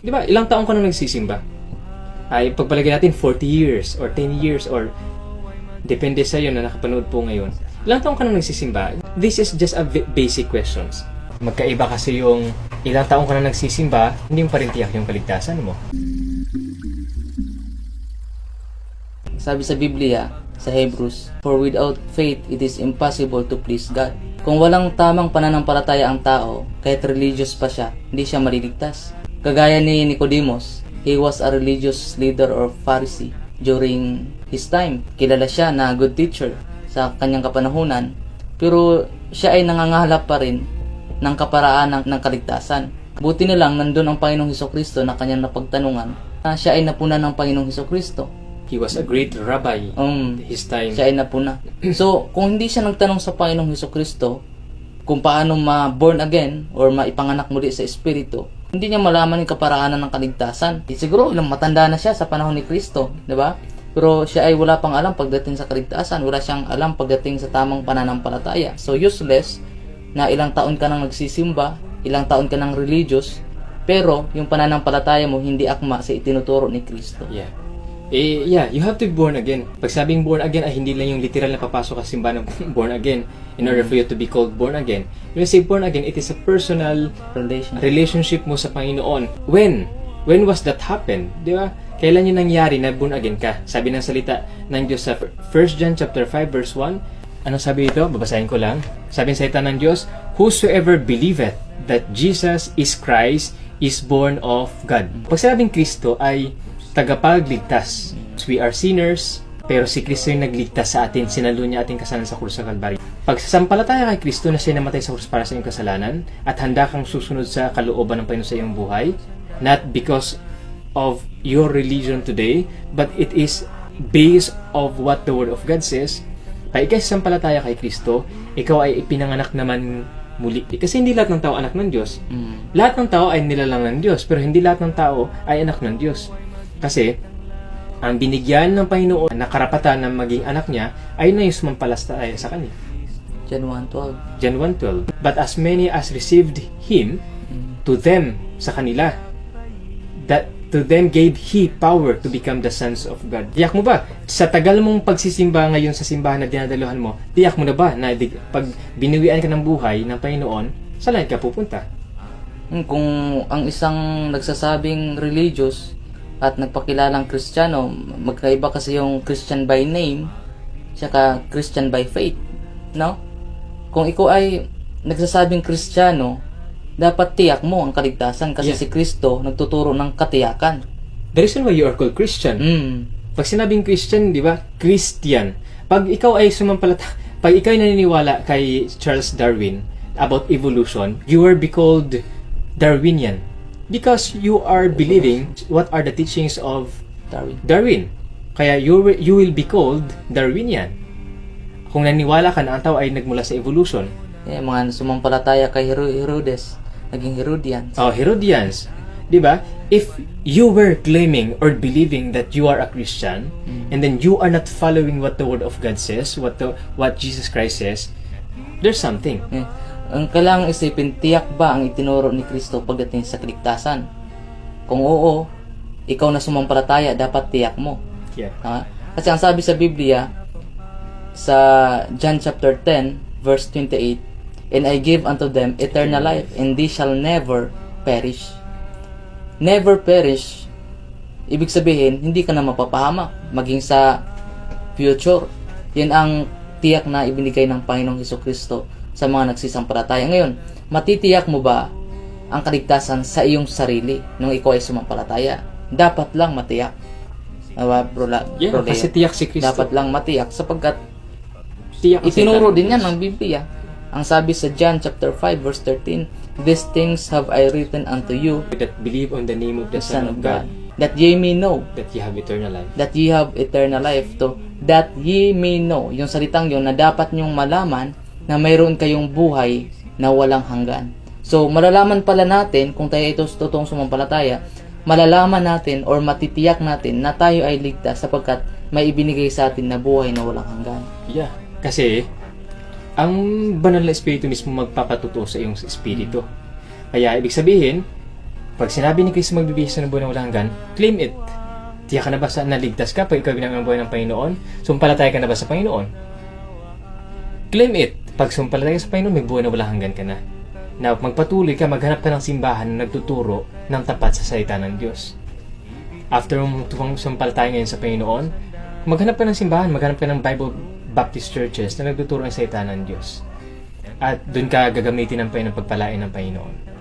Di ba, ilang taong ka nang nagsisimba? Ay, pagpalagay natin 40 years or 10 years or depende sa iyo na nakapanood po ngayon. Ilang taong ka nang nagsisimba? This is just a basic questions. Magkaiba kasi yung ilang taong ka nang nagsisimba, hindi mo pa rin tiyak yung kaligtasan mo. Sabi sa Biblia, sa Hebrews, "For without faith, it is impossible to please God." Kung walang tamang pananampalataya ang tao, kahit religious pa siya, hindi siya maliligtas. Kagaya ni Nicodemus, he was a religious leader or Pharisee during his time. Kilala siya na good teacher sa kanyang kapanahunan, pero siya ay nangangahalap pa rin ng kaparaan ng kaligtasan. Buti na lang nandun ang Panginoong Hesukristo na kanyang napagtanungan na siya ay napuna ng Panginoong Hesukristo. He was a great rabbi his time. Siya ay napuna. So, kung hindi siya nagtanong sa Panginoong Hesukristo kung paano ma-born again or maipanganak muli sa Espiritu, hindi niya malaman yung kaparaanan ng kaligtasan. Siguro, ilang matanda na siya sa panahon ni Kristo, di ba? Pero siya ay wala pang alam pagdating sa kaligtasan. Wala siyang alam pagdating sa tamang pananampalataya. So, useless na ilang taon ka nang nagsisimba, ilang taon ka nang religious, pero yung pananampalataya mo hindi akma sa itinuturo ni Kristo. Yeah, you have to be born again. Pag sabing born again ay hindi lang yung literal na papasok sa simbahan ng born again in order for you to be called born again. When you say born again, it is a personal relationship mo sa Panginoon. When was that happen? Di ba? Kailan yun nangyari na born again ka? Sabi ng salita ng Diyos sa 1 John chapter 5 verse 1. Anong sabi dito? Babasahin ko lang. Sabi ng salita ng Diyos, "Whosoever believeth that Jesus is Christ is born of God." Pag sinabing Kristo ay tagapagligtas. We are sinners, pero si Kristo yung nagligtas sa atin, sinalo niya ating kasalanan sa krus sa Kalbaryo. Pag sasampalataya kay Kristo na siya namatay sa krus para sa iyong kasalanan at handa kang susunod sa kalooban ng Panginoon sa iyong buhay, not because of your religion today, but it is based of what the Word of God says. Pag ikay sasampalataya kay Kristo, ikaw ay ipinanganak naman muli. Kasi hindi lahat ng tao anak ng Diyos. Lahat ng tao ay nilalang ng Diyos, pero hindi lahat ng tao ay anak ng Diyos. Kasi, ang binigyan ng Panginoon na karapatan na maging anak niya ay na yung sumampalataya sa Kanya. John 1:12. John 1:12. But as many as received Him, to them, sa kanila, that to them gave He power to become the sons of God. Tiyak mo ba? Sa tagal mong pagsisimba ngayon sa simbahan na dinadaluhan mo, tiyak mo na ba na pag biniwian ka ng buhay ng Panginoon, saan ka pupunta? Kung ang isang nagsasabing religious at nagpakilalang Kristiyano, magkaiba kasi yung Christian by name saka Christian by faith, no? Kung ikaw ay nagsasabing Kristiyano, dapat tiyak mo ang kaligtasan kasi si Kristo nagtuturo ng katiyakan. The reason why you are called Christian. Pag sinabing Christian, di ba? Christian. Pag ikaw ay pag ikaw ay naniniwala kay Charles Darwin about evolution, you will be called Darwinian. Because you are believing what are the teachings of Darwin. Kaya you will be called Darwinian. Kung naniwala ka na ang tao ay nagmula sa evolution. Mga sumampalataya kay Herodes, naging Herodians. Herodians. Diba? If you were claiming or believing that you are a Christian, and then you are not following what the Word of God says, what Jesus Christ says, there's something. Ang kailangang isipin, tiyak ba ang itinuro ni Kristo pagdating sa kaligtasan? Kung oo, ikaw na sumampalataya, dapat tiyak mo. Kasi ang sabi sa Biblia, sa John chapter 10, verse 28, "And I give unto them eternal life, and they shall never perish." Never perish, ibig sabihin, hindi ka na mapapahamak, maging sa future. Yan ang tiyak na ibinigay ng Panginoong Hesukristo sa mga nagsisampalataya. Ngayon, matitiyak mo ba ang kaligtasan sa iyong sarili nung ikaw ay sumampalataya? Dapat lang matiyak. Kasi tiyak si Kristo. Dapat lang matiyak sapagkat tiyak itinuro din yan ng Biblia. Ang sabi sa John chapter 5 verse 13, "These things have I written unto you that believe on the name of the Son of God, that ye may know that ye have eternal life." That ye have eternal life. That ye may know. Yung salitang yun na dapat nyong malaman na mayroon kayong buhay na walang hanggan. So, malalaman pala natin, kung tayo ito totoong sumampalataya, malalaman natin or matitiyak natin na tayo ay ligtas sapagkat may ibinigay sa atin na buhay na walang hanggan. Kasi, ang banal na espiritu mismo magpapatuto sa iyong espiritu. Kaya, ibig sabihin, Pag sinabi ni Kristo magbibigay siya ng buhay na walang hanggan, claim it. Tiyak ka na ba sa naligtas ka pag ikaw binang ang buhay ng Panginoon? Sumpalataya ka na ba sa Panginoon? Claim it. Pag sumpalataya ka sa Panginoon, may buhay na walang hanggan ka na. Now, magpatuloy ka, maghanap ka ng simbahan na nagtuturo ng tapat sa salita ng Diyos. After mong sumpalataya ngayon sa Panginoon, maghanap ka ng simbahan, maghanap ka ng Bible Baptist churches na nagtuturo ng salita ng Diyos. At doon ka gagamitin ng pagpalain ng Panginoon.